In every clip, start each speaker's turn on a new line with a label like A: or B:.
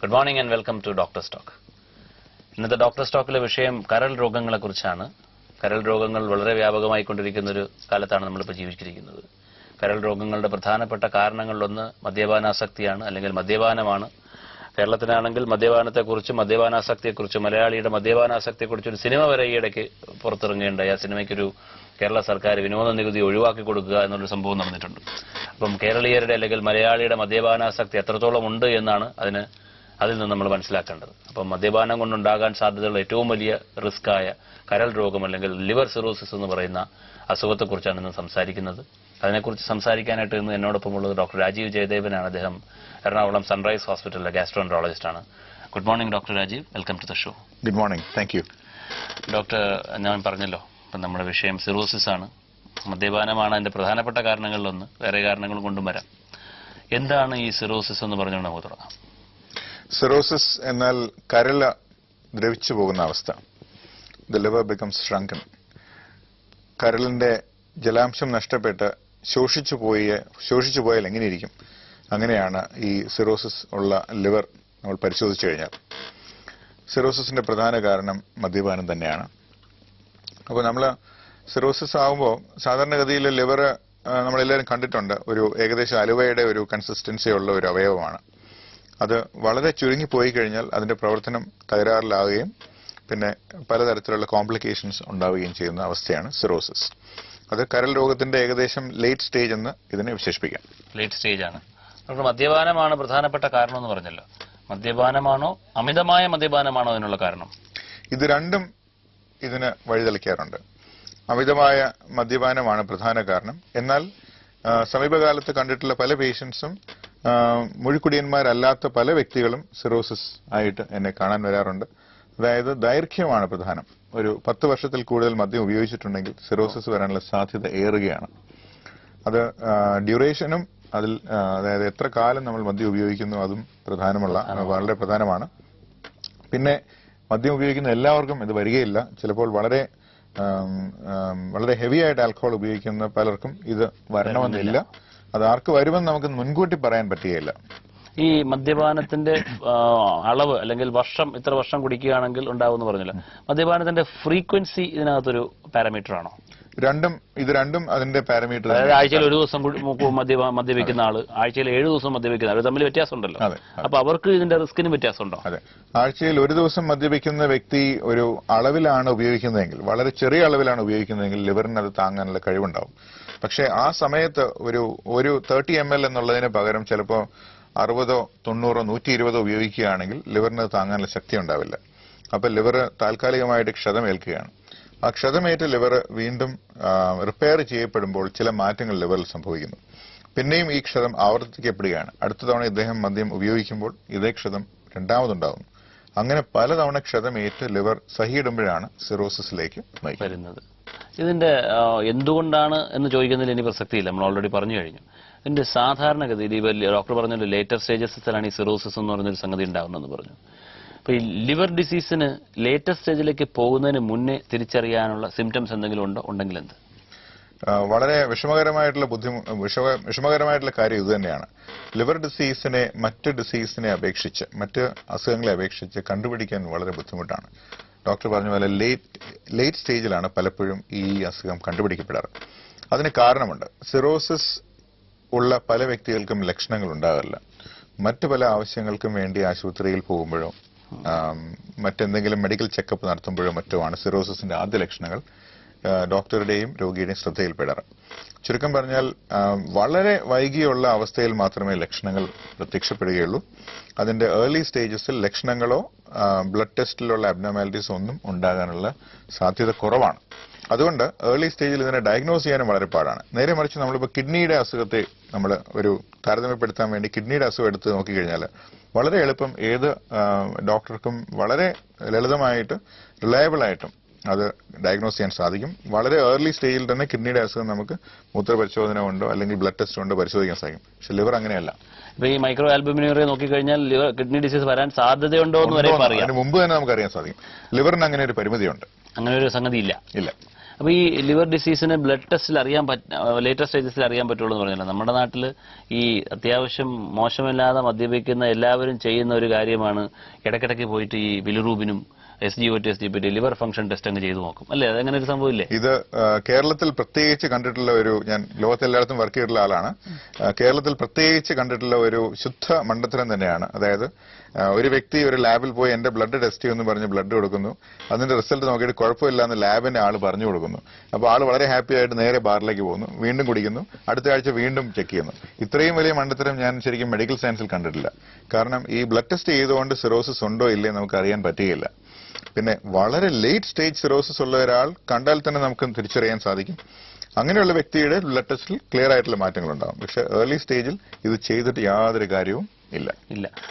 A: Good morning and welcome to Doctor's Talk. ഇന്നത്തെ doctor സ്റ്റോക്കിലെ വിഷയം കരൾ രോഗങ്ങളെ കുറിച്ചാണ്. കരൾ രോഗങ്ങൾ വളരെ വ്യാപകമായിക്കൊണ്ടിരിക്കുന്ന ഒരു കാലത്താണ് നമ്മളിപ്പോൾ ജീവിച്ചിരിക്കുന്നത്. കരൾ രോഗങ്ങളുടെ പ്രധാനപ്പെട്ട കാരണങ്ങളിലൊന്ന് മദ്യപാനാസക്തിയാണ്, അല്ലെങ്കിൽ മദ്യപാനമാണ്. കേരളത്തിനാണെങ്കിൽ മദ്യപാനത്തെക്കുറിച്ചും മദ്യപാനാസക്തിയെക്കുറിച്ചും മലയാളിയുടെ മദ്യപാനാസക്തിയെക്കുറിച്ച് ഒരു സിനിമ വരെ ഈയിടയ്ക്ക് പുറത്തിറങ്ങേണ്ടായി. ആ സിനിമയ്ക്കൊരു കേരള സർക്കാർ വിനോദ നികുതി ഒഴിവാക്കി കൊടുക്കുക എന്നുള്ളൊരു സംഭവം നടന്നിട്ടുണ്ട്. അപ്പം കേരളീയരുടെ അല്ലെങ്കിൽ മലയാളിയുടെ മദ്യപാനാസക്തി എത്രത്തോളം ഉണ്ട് എന്നാണ് അതിൽ നിന്ന് നമ്മൾ മനസ്സിലാക്കേണ്ടത്. അപ്പം മദ്യപാനം കൊണ്ടുണ്ടാകാൻ സാധ്യതയുള്ള ഏറ്റവും വലിയ റിസ്ക്കായ കരൾ രോഗം അല്ലെങ്കിൽ ലിവർ സിറോസിസ് എന്ന് പറയുന്ന അസുഖത്തെക്കുറിച്ചാണ് ഇന്ന് സംസാരിക്കുന്നത്. അതിനെക്കുറിച്ച് സംസാരിക്കാനായിട്ട് ഇന്ന് എന്നോടൊപ്പമുള്ളത് ഡോക്ടർ രാജീവ് ജയദേവനാണ്. അദ്ദേഹം എറണാകുളം സൺറൈസ് ഹോസ്പിറ്റലിലെ ഗാസ്ട്രോഎൻട്രോളജിസ്റ്റ് ആണ്. Good morning doctor Rajeev, welcome to the show.
B: Good morning, thank you.
A: Doctor, ഞാൻ പറഞ്ഞല്ലോ ഇപ്പം നമ്മുടെ വിഷയം സിറോസിസ് ആണ്. മദ്യപാനമാണ് അതിൻ്റെ പ്രധാനപ്പെട്ട കാരണങ്ങളിലൊന്ന്, വേറെ കാരണങ്ങളും കൊണ്ടും വരാം. എന്താണ് ഈ സിറോസിസ് എന്ന് പറഞ്ഞുകൊണ്ട് നമുക്ക് തുടങ്ങാം.
B: സിറോസിസ് എന്നാൽ കരള് ദ്രവിച്ചു പോകുന്ന അവസ്ഥ. The liver becomes ഷ്രങ്കൻ. കരളിന്റെ ജലാംശം നഷ്ടപ്പെട്ട് ശോഷിച്ചു പോയാൽ എങ്ങനെയിരിക്കും, അങ്ങനെയാണ് ഈ സിറോസിസ് ഉള്ള ലിവർ നമ്മൾ പരിശോധിച്ചു കഴിഞ്ഞാൽ. സിറോസിസിന്റെ പ്രധാന കാരണം മദ്യപാനം തന്നെയാണ്. അപ്പോൾ നമ്മൾ സിറോസിസ് ആകുമ്പോൾ സാധാരണഗതിയിൽ ലിവർ നമ്മളെല്ലാവരും കണ്ടിട്ടുണ്ട്, ഒരു ഏകദേശം അലുവയുടെ ഒരു കൺസിസ്റ്റൻസി ഉള്ള ഒരു അവയവമാണ്. അത് വളരെ ചുരുങ്ങിപ്പോയി കഴിഞ്ഞാൽ അതിന്റെ പ്രവർത്തനം തകരാറിലാവുകയും പിന്നെ പലതരത്തിലുള്ള കോംപ്ലിക്കേഷൻസ് ഉണ്ടാവുകയും ചെയ്യുന്ന അവസ്ഥയാണ് സിറോസിസ്. അത് കരൾ രോഗത്തിന്റെ ഏകദേശം ലേറ്റ് സ്റ്റേജ് എന്ന് ഇതിനെ വിശേഷിപ്പിക്കാം.
A: ലേറ്റ് സ്റ്റേജ് ആണ്. മദ്യപാനമാണ് പ്രധാനപ്പെട്ട കാരണം എന്ന് പറഞ്ഞല്ലോ. മദ്യപാനമാണോ അമിതമായ മദ്യപാനമാണോ അതിനുള്ള കാരണം?
B: ഇത് രണ്ടും ഇതിന് വഴിതെളിക്കാറുണ്ട്. അമിതമായ മദ്യപാനമാണ് പ്രധാന കാരണം. എന്നാൽ സമീപകാലത്ത് കണ്ടിട്ടുള്ള പല പേഷ്യൻസും മുഴുക്കുടിയന്മാരല്ലാത്ത പല വ്യക്തികളും സിറോസിസ് ആയിട്ട് എന്നെ കാണാൻ വരാറുണ്ട്. അതായത് ദൈർഘ്യമാണ് പ്രധാനം. ഒരു 10 വർഷത്തിൽ കൂടുതൽ മദ്യം ഉപയോഗിച്ചിട്ടുണ്ടെങ്കിൽ സിറോസിസ് വരാനുള്ള സാധ്യത ഏറുകയാണ്. അത് ഡ്യൂറേഷനും അതായത് എത്ര കാലം നമ്മൾ മദ്യം ഉപയോഗിക്കുന്നു അതും വളരെ പ്രധാനമാണ്. പിന്നെ മദ്യം ഉപയോഗിക്കുന്ന എല്ലാവർക്കും ഇത് വരികയില്ല. ചിലപ്പോൾ വളരെ ഹെവി ആയിട്ട് ആൽക്കഹോൾ ഉപയോഗിക്കുന്ന പലർക്കും ഇത് വരണമെന്നില്ല. അത് ആർക്ക് വരുമെന്ന് നമുക്ക് മുൻകൂട്ടി പറയാൻ പറ്റുകയില്ല.
A: ഈ മദ്യപാനത്തിന്റെ അളവ് അല്ലെങ്കിൽ ഇത്ര വർഷം കുടിക്കുകയാണെങ്കിൽ ഉണ്ടാവുമെന്ന് പറഞ്ഞില്ല. മദ്യപാനത്തിന്റെ ഫ്രീക്വൻസി ഇതിനകത്തൊരു പാരാമീറ്റർ ആണോ?
B: ഇത് രണ്ടും അതിന്റെ പാരാമീറ്റർ.
A: അതായത് ആഴ്ചയിൽ ഒരു ദിവസം മദ്യപിക്കുന്ന ആള്, ആഴ്ചയിൽ 7 ദിവസം മദ്യപിക്കുന്ന ആള് തമ്മിൽ വ്യത്യാസമുണ്ടല്ലോ. അപ്പൊ അവർക്ക് ഇതിന്റെ റിസ്കിന് വ്യത്യാസമുണ്ടോ?
B: അതെ, ആഴ്ചയിൽ ഒരു ദിവസം മദ്യപിക്കുന്ന വ്യക്തി ഒരു അളവിലാണ് ഉപയോഗിക്കുന്നതെങ്കിൽ, വളരെ ചെറിയ അളവിലാണ് ഉപയോഗിക്കുന്നതെങ്കിൽ ലിവറിന് അത് താങ്ങാനുള്ള കഴിവുണ്ടാവും. പക്ഷെ ആ സമയത്ത് ഒരു 30 ml എന്നുള്ളതിന് പകരം ചിലപ്പോൾ 60, 90, 120 ഉപയോഗിക്കുകയാണെങ്കിൽ ലിവറിന് താങ്ങാനുള്ള ശക്തി ഉണ്ടാവില്ല. അപ്പൊ ലിവർ താൽക്കാലികമായിട്ട് ക്ഷതമേൽക്കുകയാണ്. ആ ക്ഷതമേറ്റ ലിവർ വീണ്ടും റിപ്പയർ ചെയ്യപ്പെടുമ്പോൾ ചില മാറ്റങ്ങൾ ലിവറിൽ സംഭവിക്കുന്നു. പിന്നെയും ഈ ക്ഷതം ആവർത്തിക്കപ്പെടുകയാണ്. അടുത്ത തവണ ഇദ്ദേഹം മദ്യം ഉപയോഗിക്കുമ്പോൾ ഇതേ ക്ഷതം രണ്ടാമതുണ്ടാകുന്നു. അങ്ങനെ പലതവണ ക്ഷതമേറ്റ് ലിവർ സഹിയിടുമ്പോഴാണ് സിറോസിസിലേക്ക് വരുന്നത്.
A: ഇതിന്റെ എന്തുകൊണ്ടാണ് എന്ന് ചോദിക്കുന്നതിൽ ഇനി പ്രസക്തിയില്ല, നമ്മൾ ഓൾറെഡി പറഞ്ഞു കഴിഞ്ഞു. ഇതിന്റെ സാധാരണഗതിയിൽ ഡോക്ടർ പറഞ്ഞല്ലോ ലേറ്റർ സ്റ്റേജസിലാണ് ഈ സിറോസിസ് എന്ന് പറഞ്ഞൊരു സംഗതി ഉണ്ടാവുന്നതെന്ന് പറഞ്ഞു. അപ്പൊ ഈ ലിവർ ഡിസീസിന് ലേറ്റർ സ്റ്റേജിലേക്ക് പോകുന്നതിന് മുന്നേ തിരിച്ചറിയാനുള്ള സിംറ്റംസ് എന്തെങ്കിലും ഉണ്ടെങ്കിൽ എന്ത്?
B: വളരെ വിഷമകരമായിട്ടുള്ള കാര്യം ഇത് തന്നെയാണ്. ലിവർ ഡിസീസിനെ മറ്റ് അസുഖങ്ങളെ അപേക്ഷിച്ച് കണ്ടുപിടിക്കാൻ വളരെ ബുദ്ധിമുട്ടാണ്. ഡോക്ടർ പറഞ്ഞ പോലെ ലേറ്റ് സ്റ്റേജിലാണ് പലപ്പോഴും ഈ അസുഖം കണ്ടുപിടിക്കപ്പെടാറ്. അതിന് കാരണമുണ്ട്. സിറോസിസ് ഉള്ള പല വ്യക്തികൾക്കും ലക്ഷണങ്ങൾ ഉണ്ടാകാറില്ല. മറ്റു പല ആവശ്യങ്ങൾക്കും വേണ്ടി ആശുപത്രിയിൽ പോകുമ്പോഴോ മറ്റെന്തെങ്കിലും മെഡിക്കൽ ചെക്കപ്പ് നടത്തുമ്പോഴോ മറ്റോ ആണ് സിറോസിസിന്റെ ആദ്യ ലക്ഷണങ്ങൾ ഡോക്ടറുടെയും രോഗിയുടെയും ശ്രദ്ധയിൽപ്പെടാറ്. ചുരുക്കം പറഞ്ഞാൽ വളരെ വൈകിയുള്ള അവസ്ഥയിൽ മാത്രമേ ലക്ഷണങ്ങൾ പ്രത്യക്ഷപ്പെടുകയുള്ളൂ. അതിന്റെ ഏർലി സ്റ്റേജസിൽ ലക്ഷണങ്ങളോ ബ്ലഡ് ടെസ്റ്റിലുള്ള അബ്നോർമാലിറ്റീസോ ഒന്നും ഉണ്ടാകാനുള്ള സാധ്യത കുറവാണ്. അതുകൊണ്ട് ഏർലി സ്റ്റേജിൽ ഇതിനെ ഡയഗ്നോസ് ചെയ്യാനും വളരെ പാടാണ്. നേരെ മറിച്ച് നമ്മളിപ്പോൾ കിഡ്നിയുടെ അസുഖത്തെ നമ്മൾ ഒരു താരതമ്യപ്പെടുത്താൻ വേണ്ടി കിഡ്നിയുടെ അസുഖം എടുത്ത് നോക്കിക്കഴിഞ്ഞാൽ വളരെ എളുപ്പം ഏത് ഡോക്ടർക്കും വളരെ ലളിതമായിട്ട് റിലയബിൾ ആയിട്ടും അത് ഡയഗ്നോസ് ചെയ്യാൻ സാധിക്കും. വളരെ ഏർലി സ്റ്റേജിൽ തന്നെ കിഡ്നിയുടെ അസുഖം നമുക്ക് മൂത്രപരിശോധന കൊണ്ടോ അല്ലെങ്കിൽ ബ്ലഡ് ടെസ്റ്റ് കൊണ്ടോ പരിശോധിക്കാൻ സാധിക്കും. പക്ഷെ ലിവർ അങ്ങനെയല്ല.
A: ഇപ്പൊ ഈ മൈക്രോ ആൽബുമിനുറിയ നോക്കിക്കഴിഞ്ഞാൽ ലിവർ കിഡ്നി ഡിസീസ് വരാൻ സാധ്യതയുണ്ടോ എന്ന് വരെ പറയാം.
B: അതിന് മുമ്പ് തന്നെ നമുക്ക് അറിയാൻ സാധിക്കും. ലിവറിന് അങ്ങനെ ഒരു പരിമിതിയുണ്ട്.
A: അങ്ങനെ ഒരു സംഗതി ഇല്ല. അപ്പോൾ ഈ ലിവർ ഡിസീസിന് ബ്ലഡ് ടെസ്റ്റിൽ ലേറ്റസ്റ്റ് സ്റ്റേജസിൽ അറിയാൻ പറ്റുള്ളൂ എന്ന് പറഞ്ഞല്ലോ. നമ്മുടെ നാട്ടിൽ ഈ അത്യാവശ്യം മോശമില്ലാതെ മദ്യപിക്കുന്ന എല്ലാവരും ചെയ്യുന്ന ഒരു കാര്യമാണ് ഇടയ്ക്കിടയ്ക്ക് പോയിട്ട് ഈ ബിലിറൂബിനും SGOT SGPT liver function test അങ്ങ് ചെയ്തു നോക്കും അല്ലേ? അതങ്ങനെ ഒരു സംഭവം ഇല്ലേ?
B: ഇത് കേരളത്തിൽ പ്രത്യേകിച്ച് കണ്ടിട്ടുള്ള ഞാൻ ലോകത്തെല്ലായിടത്തും വർക്ക് ചെയ്തിട്ടുള്ള ആളാണ്. കേരളത്തിൽ പ്രത്യേകിച്ച് കണ്ടിട്ടുള്ള ഒരു ശുദ്ധ മണ്ടത്തരം തന്നെയാണ്. അതായത് ഒരു വ്യക്തി ഒരു ലാബിൽ പോയി എന്റെ ബ്ലഡ് ടെസ്റ്റ് ചെയ്യുമെന്ന് പറഞ്ഞ് ബ്ലഡ് കൊടുക്കുന്നു. അതിന്റെ റിസൾട്ട് നോക്കിയിട്ട് കുഴപ്പമില്ല എന്ന് ലാബിന്റെ ആൾ പറഞ്ഞു കൊടുക്കുന്നു. അപ്പോൾ ആൾ വളരെ ഹാപ്പി ആയിട്ട് നേരെ ബാറിലേക്ക് പോകുന്നു, വീണ്ടും കുടിക്കുന്നു, അടുത്ത ആഴ്ച വീണ്ടും ചെക്ക് ചെയ്യുന്നു. ഇത്രയും വലിയ മണ്ടത്തരം ഞാൻ ശരിക്കും മെഡിക്കൽ സയൻസിൽ കണ്ടിട്ടില്ല. കാരണം ഈ ബ്ലഡ് ടെസ്റ്റ് ചെയ്തുകൊണ്ട് സിറോസിസ് ഉണ്ടോ ഇല്ലേ നമുക്ക് അറിയാൻ പറ്റുകയില്ല. പിന്നെ വളരെ ലേറ്റ് സ്റ്റേജ് സിറോസിസ് ഉള്ള ഒരാൾ കണ്ടാൽ തന്നെ നമുക്ക് തിരിച്ചറിയാൻ സാധിക്കും. അങ്ങനെയുള്ള വ്യക്തിയുടെ ബ്ലഡ് ടെസ്റ്റിൽ ക്ലിയർ ആയിട്ടുള്ള മാറ്റങ്ങൾ ഉണ്ടാകും. പക്ഷെ ഏർലി സ്റ്റേജിൽ ഇത് ചെയ്തിട്ട് യാതൊരു കാര്യവും ഇല്ല.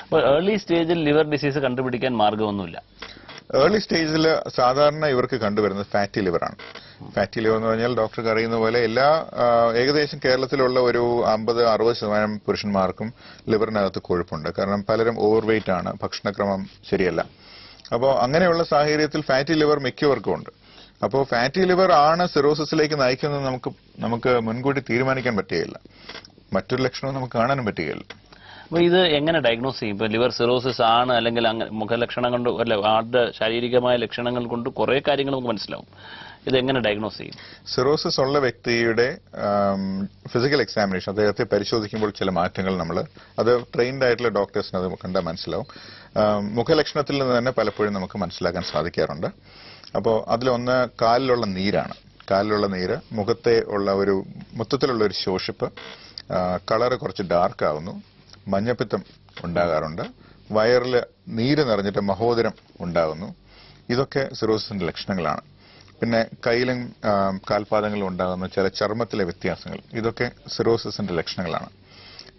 A: അപ്പോൾ ഏർലി സ്റ്റേജിൽ ലിവർ ഡിസീസ് കണ്ടുപിടിക്കാൻ മാർഗമൊന്നുമില്ല.
B: ഏർലി സ്റ്റേജിൽ സാധാരണ ഇവർക്ക് കണ്ടുവരുന്നത് ഫാറ്റി ലിവറാണ്. ഫാറ്റി ലിവർ എന്ന് പറഞ്ഞാൽ ഡോക്ടർക്ക് അറിയുന്ന പോലെ ഏകദേശം കേരളത്തിലുള്ള ഒരു 50-60% പുരുഷന്മാർക്കും ലിവറിനകത്ത് കൊഴുപ്പുണ്ട്. കാരണം പലരും ഓവർ വെയിറ്റ് ആണ്, ഭക്ഷണക്രമം ശരിയല്ല. അപ്പോൾ അങ്ങനെയുള്ള സാഹചര്യത്തിൽ ഫാറ്റി ലിവർ മിക്കവർക്കും ഉണ്ട്. അപ്പോൾ ഫാറ്റി ലിവർ ആണ് സിറോസിസിലേക്ക് നയിക്കുന്നത് നമുക്ക് മുൻകൂട്ടി തീരുമാനിക്കാൻ പറ്റുകയില്ല. മറ്റൊരു ലക്ഷണവും നമുക്ക് കാണാനും പറ്റുകയില്ല.
A: അപ്പോൾ ഇത് എങ്ങനെ ഡയഗ്നോസ് ചെയ്യും? ഇപ്പോൾ ലിവർ സിറോസിസ് ആണ് അല്ലെങ്കിൽ മുഖലക്ഷണം കൊണ്ട് അല്ല ആളുടെ ശാരീരികമായ ലക്ഷണങ്ങൾ കൊണ്ട് കുറേ കാര്യങ്ങൾ നമുക്ക് മനസ്സിലാവും. ഇത് എങ്ങനെ ഡയഗ്നോസ് ചെയ്യും?
B: സിറോസിസ് ഉള്ള വ്യക്തിയുടെ ഫിസിക്കൽ എക്സാമിനേഷൻ, അദ്ദേഹത്തെ പരിശോധിക്കുമ്പോൾ ചില മാറ്റങ്ങൾ അത് ട്രെയിൻഡ് ആയിട്ടുള്ള ഡോക്ടേഴ്സിന് അത് കണ്ടാൽ മനസ്സിലാവും. മുഖലക്ഷണത്തിൽ നിന്ന് തന്നെ പലപ്പോഴും നമുക്ക് മനസ്സിലാക്കാൻ സാധിക്കാറുണ്ട്. അപ്പോൾ അതിലൊന്ന് കാലിലുള്ള നീരാണ്. കാലിലുള്ള നീര്, മുഖത്തെ ഉള്ള മൊത്തത്തിലുള്ള ഒരു ശോഷിപ്പ്, കളറ് കുറച്ച് ഡാർക്ക് ആവുന്നു, മഞ്ഞപ്പിത്തം ഉണ്ടാകാറുണ്ട്, വയറിൽ നീര് നിറഞ്ഞിട്ട് മഹോദരം ഉണ്ടാകുന്നു. ഇതൊക്കെ സിറോസിസിന്റെ ലക്ഷണങ്ങളാണ്. പിന്നെ കയ്യിലും കാൽപാദങ്ങളിലും ഉണ്ടാകുന്ന ചില ചർമ്മത്തിലെ വ്യത്യാസങ്ങൾ, ഇതൊക്കെ സിറോസിസിന്റെ ലക്ഷണങ്ങളാണ്.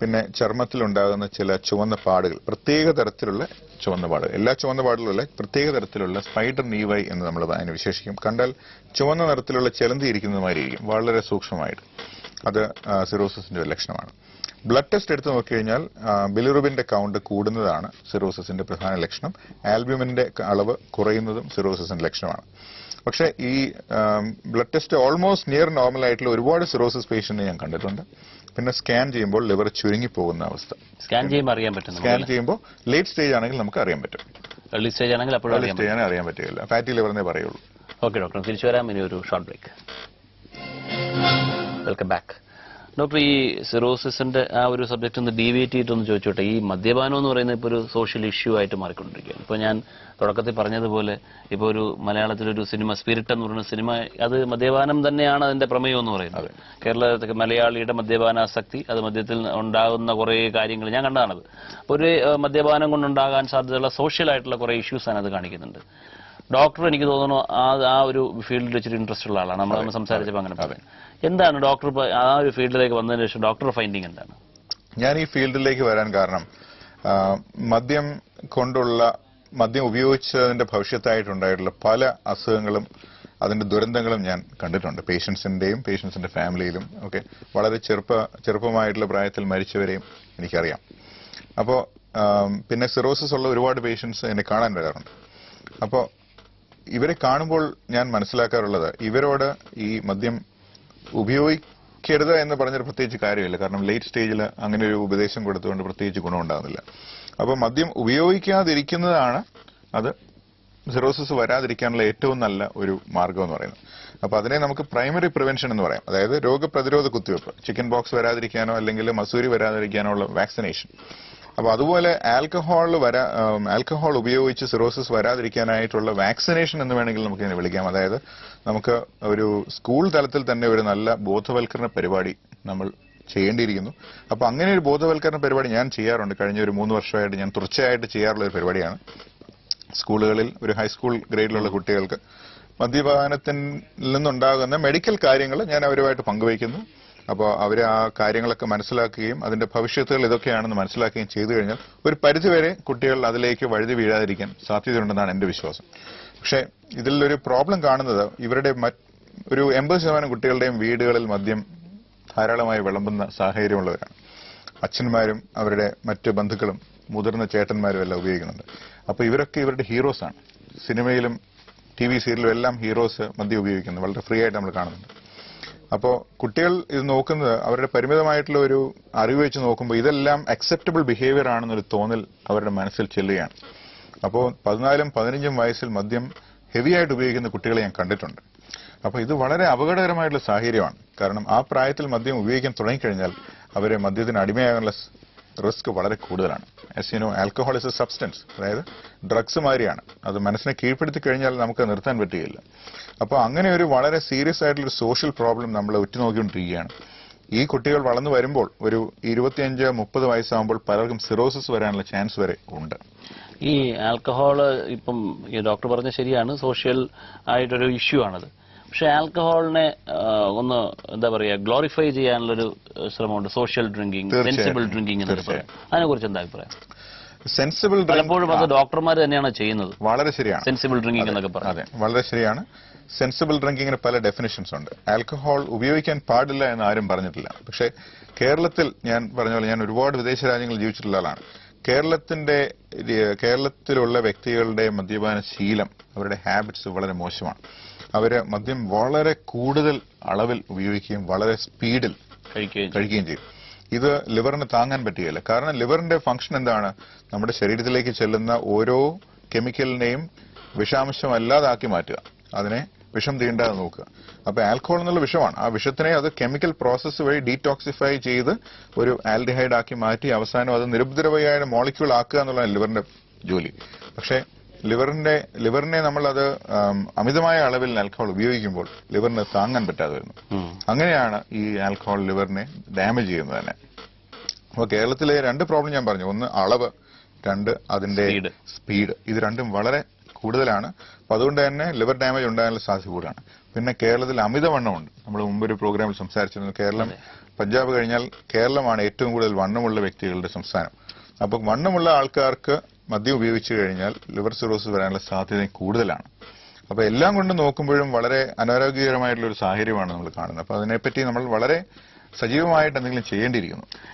B: പിന്നെ ചർമ്മത്തിലുണ്ടാകുന്ന ചില ചുവന്ന പാടുകൾ, പ്രത്യേക തരത്തിലുള്ള ചുവന്ന പാടുകൾ, എല്ലാ ചുവന്ന പാടുകളുള്ള പ്രത്യേക തരത്തിലുള്ള സ്പൈഡർ നീവൈ എന്ന് നമ്മൾ അതിനെ വിശേഷിക്കും. കണ്ടാൽ ചുവന്ന നിറത്തിലുള്ള ചെലന്തി ഇരിക്കുന്നതുമായിരിക്കും, വളരെ സൂക്ഷ്മമായിട്ട്. അത് സിറോസിസിന്റെ ഒരു ലക്ഷണമാണ്. ബ്ലഡ് ടെസ്റ്റ് എടുത്ത് നോക്കിക്കഴിഞ്ഞാൽ ബിലിറുബിന്റെ കൗണ്ട് കൂടുന്നതാണ് സിറോസിസിന്റെ പ്രധാന ലക്ഷണം. ആൽബ്യൂമിന്റെ അളവ് കുറയുന്നതും സിറോസിസിന്റെ ലക്ഷണമാണ്. പക്ഷേ ഈ blood test almost near normal ആയിട്ടുള്ള ഒരുപാട് സിറോസിസ് പേഷ്യന്റിനെ ഞാൻ കണ്ടിട്ടുണ്ട്. പിന്നെ സ്കാൻ ചെയ്യുമ്പോൾ ലിവർ ചുരുങ്ങിപ്പോകുന്ന അവസ്ഥ.
A: സ്കാൻ ചെയ്യുമ്പോൾ അറിയാൻ പറ്റും.
B: സ്കാൻ ചെയ്യുമ്പോൾ ലേറ്റ് സ്റ്റേജ് ആണെങ്കിൽ നമുക്ക് അറിയാൻ പറ്റും.
A: ഏർലി സ്റ്റേജ് ആണെങ്കിൽ അപ്പോഴും
B: അറിയാൻ പറ്റില്ല. ഫാറ്റി ലിവറിനെ പറയുള്ളൂ.
A: ഓക്കെ ഡോക്ടർ, തിരിച്ചു വരാം. ഇനി ഒരു short break. Welcome back. Doctor, ഈ സിറോസിസിന്റെ ആ ഒരു സബ്ജക്റ്റ് ഒന്ന് ഡീവിയേറ്റ് ചെയ്തിട്ടൊന്ന് ചോദിച്ചോട്ടെ. ഈ മദ്യപാനം എന്ന് പറയുന്നത് ഇപ്പോൾ ഒരു സോഷ്യൽ ഇഷ്യൂ ആയിട്ട് മാറിക്കൊണ്ടിരിക്കുകയാണ്. ഇപ്പോൾ ഞാൻ തുടക്കത്തിൽ പറഞ്ഞതുപോലെ ഇപ്പോൾ ഒരു മലയാളത്തിലൊരു സിനിമ സ്പിരിറ്റ് എന്ന് പറയുന്ന സിനിമ, അത് മദ്യപാനം തന്നെയാണ് അതിന്റെ പ്രമേയം എന്ന് പറയുന്നത്. കേരളത്തിൽ മലയാളിയുടെ മദ്യപാനാസക്തി, അത് മദ്യത്തിൽ ഉണ്ടാകുന്ന കുറേ കാര്യങ്ങൾ ഞാൻ കണ്ടതാണത്. ഒരു മദ്യപാനം കൊണ്ടുണ്ടാകാൻ സാധ്യതയുള്ള സോഷ്യൽ ആയിട്ടുള്ള കുറേ ഇഷ്യൂസാണ് അത് കാണിക്കുന്നുണ്ട്. ഡോക്ടർ എനിക്ക് തോന്നുന്നു ആ ഒരു ഫീൽഡിൽ വെച്ചിട്ട് ഇൻട്രസ്റ്റ് ഉള്ള ആളാണ്. നമ്മൾ സംസാരിച്ചപ്പോൾ അങ്ങനെ പറയാം. എന്താണ് ഡോക്ടർ ആ ഒരു ഫീൽഡിലേക്ക് വന്നതിന് ശേഷം ഡോക്ടറുടെ ഫൈൻഡിങ് എന്താണ്?
B: ഞാൻ ഈ ഫീൽഡിലേക്ക് വരാൻ കാരണം മദ്യം ഉപയോഗിച്ചതിന്റെ ഭവിഷ്യത്തായിട്ടുണ്ടായിട്ടുള്ള പല അസുഖങ്ങളും അതിന്റെ ദുരന്തങ്ങളും ഞാൻ കണ്ടിട്ടുണ്ട്. പേഷ്യൻസിന്റെ ഫാമിലിയിലും ഒക്കെ വളരെ ചെറുപ്പമായിട്ടുള്ള പ്രായത്തിൽ മരിച്ചവരെയും എനിക്കറിയാം. അപ്പോൾ പിന്നെ സിറോസിസ് ഉള്ള ഒരുപാട് പേഷ്യൻസ് എന്നെ കാണാൻ വരാറുണ്ട്. അപ്പോൾ ഇവരെ കാണുമ്പോൾ ഞാൻ മനസ്സിലാക്കാറുള്ളത്, ഇവരോട് ഈ മദ്യം ഉപയോഗിക്കരുത് എന്ന് പറഞ്ഞൊരു പ്രത്യേകിച്ച് കാര്യമില്ല. കാരണം ലേറ്റ് സ്റ്റേജിൽ അങ്ങനെ ഒരു ഉപദേശം കൊടുത്തുകൊണ്ട് പ്രത്യേകിച്ച് ഗുണമുണ്ടാകുന്നില്ല. അപ്പോൾ മദ്യം ഉപയോഗിക്കാതിരിക്കുന്നതാണ് അത് സിറോസിസ് വരാതിരിക്കാനുള്ള ഏറ്റവും നല്ല ഒരു മാർഗം എന്ന് പറയുന്നത്. അപ്പോൾ അതിനെ നമുക്ക് പ്രൈമറി പ്രിവെൻഷൻ എന്ന് പറയാം. അതായത് രോഗപ്രതിരോധ കുത്തിവയ്പ്പ്, ചിക്കൻ ബോക്സ് വരാതിരിക്കാനോ അല്ലെങ്കിൽ മസൂരി വരാതിരിക്കാനോ ഉള്ള വാക്സിനേഷൻ. അപ്പോൾ അതുപോലെ ആൽക്കഹോൾ ഉപയോഗിച്ച് സിറോസിസ് വരാതിരിക്കാനായിട്ടുള്ള വാക്സിനേഷൻ എന്ന് വേണമെങ്കിൽ നമുക്ക് ഇതിനെ വിളിക്കാം. അതായത് നമുക്ക് ഒരു സ്കൂൾ തലത്തിൽ തന്നെ ഒരു നല്ല ബോധവൽക്കരണ പരിപാടി നമ്മൾ ചെയ്യേണ്ടിയിരിക്കുന്നു. അപ്പോൾ അങ്ങനെ ഒരു ബോധവൽക്കരണ പരിപാടി ഞാൻ ചെയ്യാറുണ്ട്. കഴിഞ്ഞ ഒരു 3 വർഷമായിട്ട് ഞാൻ തുടർച്ചയായിട്ട് ചെയ്യാറുള്ള ഒരു പരിപാടിയാണ്. സ്കൂളുകളിൽ ഒരു ഹൈസ്കൂൾ ഗ്രേഡിലുള്ള കുട്ടികൾക്ക് മദ്യപാനത്തിൽ നിന്നുണ്ടാകുന്ന മെഡിക്കൽ കാര്യങ്ങൾ ഞാൻ അവരുമായിട്ട് പങ്കുവയ്ക്കുന്നു. അപ്പോൾ അവർ ആ കാര്യങ്ങളൊക്കെ മനസ്സിലാക്കുകയും അതിന്റെ ഭവിഷ്യത്തുകൾ ഇതൊക്കെയാണെന്ന് മനസ്സിലാക്കുകയും ചെയ്തു കഴിഞ്ഞാൽ ഒരു പരിധിവരെ കുട്ടികൾ അതിലേക്ക് വഴുതി വീഴാതിരിക്കാൻ സാധ്യതയുണ്ടെന്നാണ് എന്റെ വിശ്വാസം. പക്ഷേ ഇതിലൊരു പ്രോബ്ലം കാണുന്നത് ഇവരുടെ ഒരു 80% കുട്ടികളുടെയും വീടുകളിൽ മദ്യം ധാരാളമായി വിളമ്പുന്ന സാഹചര്യമുള്ളവരാണ്. അച്ഛന്മാരും അവരുടെ മറ്റ് ബന്ധുക്കളും മുതിർന്ന ചേട്ടന്മാരും എല്ലാം ഉപയോഗിക്കുന്നുണ്ട്. അപ്പോൾ ഇവരൊക്കെ ഇവരുടെ ഹീറോസാണ്. സിനിമയിലും TV സീരിയലും എല്ലാം ഹീറോസ് മദ്യം ഉപയോഗിക്കുന്നു, വളരെ ഫ്രീ ആയിട്ട് നമ്മൾ കാണുന്നുണ്ട്. അപ്പോൾ കുട്ടികൾ ഇത് നോക്കുന്നത് അവരുടെ പരിമിതമായിട്ടുള്ള ഒരു അറിവ് വെച്ച് നോക്കുമ്പോൾ ഇതെല്ലാം അക്സെപ്റ്റബിൾ ബിഹേവിയർ ആണെന്നൊരു തോന്നൽ അവരുടെ മനസ്സിൽ ചെല്ലുകയാണ്. അപ്പോൾ 14ഉം 15ഉം വയസ്സിൽ മദ്യം ഹെവി ആയിട്ട് ഉപയോഗിക്കുന്ന കുട്ടികളെ ഞാൻ കണ്ടിട്ടുണ്ട്. അപ്പോൾ ഇത് വളരെ അപകടകരമായിട്ടുള്ള സാഹചര്യമാണ്. കാരണം ആ പ്രായത്തിൽ മദ്യം ഉപയോഗിക്കാൻ തുടങ്ങിക്കഴിഞ്ഞാൽ അവരെ മദ്യത്തിന് അടിമയാകാനുള്ള റിസ്ക് വളരെ കൂടുതലാണ്. As you know, alcohol is A substance, അതായത് ഡ്രഗ്സ് മാതിരിയാണ്. അത് മനസ്സിനെ കീഴ്പ്പെടുത്തി കഴിഞ്ഞാൽ നമുക്ക് നിർത്താൻ പറ്റുകയില്ല. അപ്പോൾ അങ്ങനെ ഒരു വളരെ സീരിയസ് ആയിട്ടുള്ള സോഷ്യൽ പ്രോബ്ലം നമ്മൾ ഉറ്റുനോക്കിക്കൊണ്ടിരിക്കുകയാണ്. ഈ കുട്ടികൾ വളർന്നു വരുമ്പോൾ ഒരു 25-30 വയസ്സാകുമ്പോൾ പലർക്കും സിറോസിസ് വരാനുള്ള ചാൻസ് വരെ ഉണ്ട്.
A: ഈ ആൽക്കഹോള് ഇപ്പം ഈ ഡോക്ടർ പറഞ്ഞ ശരിയാണ്, സോഷ്യൽ ആയിട്ടൊരു ഇഷ്യൂ ആണത്. പക്ഷെ ആൽക്കഹോളിനെ ഒന്ന് എന്താ പറയാ ഗ്ലോറിഫൈ ചെയ്യാനുള്ളൊരു ശ്രമമുണ്ട്. സോഷ്യൽ ഡ്രിങ്കിങ്, സെൻസിബിൾ ഡ്രിങ്കിങ് എന്നൊക്കെ പറയാം. അതിനെക്കുറിച്ച് എന്താ അഭിപ്രായം?
B: സെൻസിബിൾ
A: പലപ്പോഴും അത് ഡോക്ടർമാർ തന്നെയാണ് ചെയ്യുന്നത്.
B: വളരെ ശരിയാണ്.
A: സെൻസിബിൾ ഡ്രിങ്കിങ് എന്നൊക്കെ പറയാം.
B: അതെ, വളരെ ശരിയാണ്. സെൻസിബിൾ ഡ്രിങ്കിങ്ങിന് പല ഡെഫിനിഷൻസ് ഉണ്ട്. ആൽക്കഹോൾ ഉപയോഗിക്കാൻ പാടില്ല എന്ന് ആരും പറഞ്ഞിട്ടില്ല. പക്ഷേ കേരളത്തിൽ ഞാൻ പറഞ്ഞ പോലെ ഞാൻ ഒരുപാട് വിദേശ രാജ്യങ്ങളിൽ ജീവിച്ചിട്ടുള്ള ആളാണ്. കേരളത്തിലുള്ള വ്യക്തികളുടെ മദ്യപാന ശീലം, അവരുടെ ഹാബിറ്റ്സ് വളരെ മോശമാണ്. അവര് മദ്യം വളരെ കൂടുതൽ അളവിൽ ഉപയോഗിക്കുകയും വളരെ സ്പീഡിൽ കഴിക്കുകയും ചെയ്യും. ഇത് ലിവറിന് താങ്ങാൻ പറ്റുകയില്ല. കാരണം ലിവറിന്റെ ഫംഗ്ഷൻ എന്താണ്? നമ്മുടെ ശരീരത്തിലേക്ക് ചെല്ലുന്ന ഓരോ കെമിക്കലിനെയും വിഷാംശമല്ലാതാക്കി മാറ്റുക, അതിനെ വിഷം തീണ്ടാതെ നോക്കുക. അപ്പൊ ആൽക്കഹോൾ എന്നുള്ള വിഷമാണ്. ആ വിഷത്തിനെ അത് കെമിക്കൽ പ്രോസസ്സ് വഴി ഡീടോക്സിഫൈ ചെയ്ത് ഒരു ആൽഡിഹൈഡ് ആക്കി മാറ്റി അവസാനം അത് നിരുപദ്രവയായ മോളിക്യൂൾ ആക്കുക എന്നുള്ളതാണ് ലിവറിന്റെ ജോലി. പക്ഷേ ലിവറിനെ നമ്മൾ അത് അമിതമായ അളവിൽ ആൽക്കഹോൾ ഉപയോഗിക്കുമ്പോൾ ലിവറിന് താങ്ങാൻ പറ്റാതെ വരുന്നു. അങ്ങനെയാണ് ഈ ആൽക്കഹോൾ ലിവറിനെ ഡാമേജ് ചെയ്യുന്നത് തന്നെ. അപ്പോൾ കേരളത്തിലെ 2 പ്രോബ്ലം ഞാൻ പറഞ്ഞു. ഒന്ന് അളവ്, 2 അതിന്റെ സ്പീഡ്. ഇത് രണ്ടും വളരെ കൂടുതലാണ്. അപ്പൊ അതുകൊണ്ട് തന്നെ ലിവർ ഡാമേജ് ഉണ്ടാകാനുള്ള സാധ്യത കൂടുതലാണ്. പിന്നെ കേരളത്തിൽ അമിതവണ്ണമുണ്ട്. നമ്മൾ മുമ്പൊരു പ്രോഗ്രാമിൽ സംസാരിച്ചിരുന്നു. കേരളം, പഞ്ചാബ് കഴിഞ്ഞാൽ കേരളമാണ് ഏറ്റവും കൂടുതൽ വണ്ണമുള്ള വ്യക്തികളുടെ സംസ്ഥാനം. അപ്പൊ വണ്ണമുള്ള ആൾക്കാർക്ക് മദ്യം ഉപയോഗിച്ചു കഴിഞ്ഞാൽ ലിവർ സിറോസിസ് വരാനുള്ള സാധ്യത കൂടുതലാണ്. അപ്പൊ എല്ലാം കൊണ്ട് നോക്കുമ്പോഴും വളരെ അനാരോഗ്യകരമായിട്ടുള്ള ഒരു സാഹചര്യമാണ് നമ്മൾ കാണുന്നത്. അപ്പൊ അതിനെപ്പറ്റി നമ്മൾ വളരെ സജീവമായിട്ട് എന്തെങ്കിലും ചെയ്യേണ്ടിയിരിക്കുന്നു.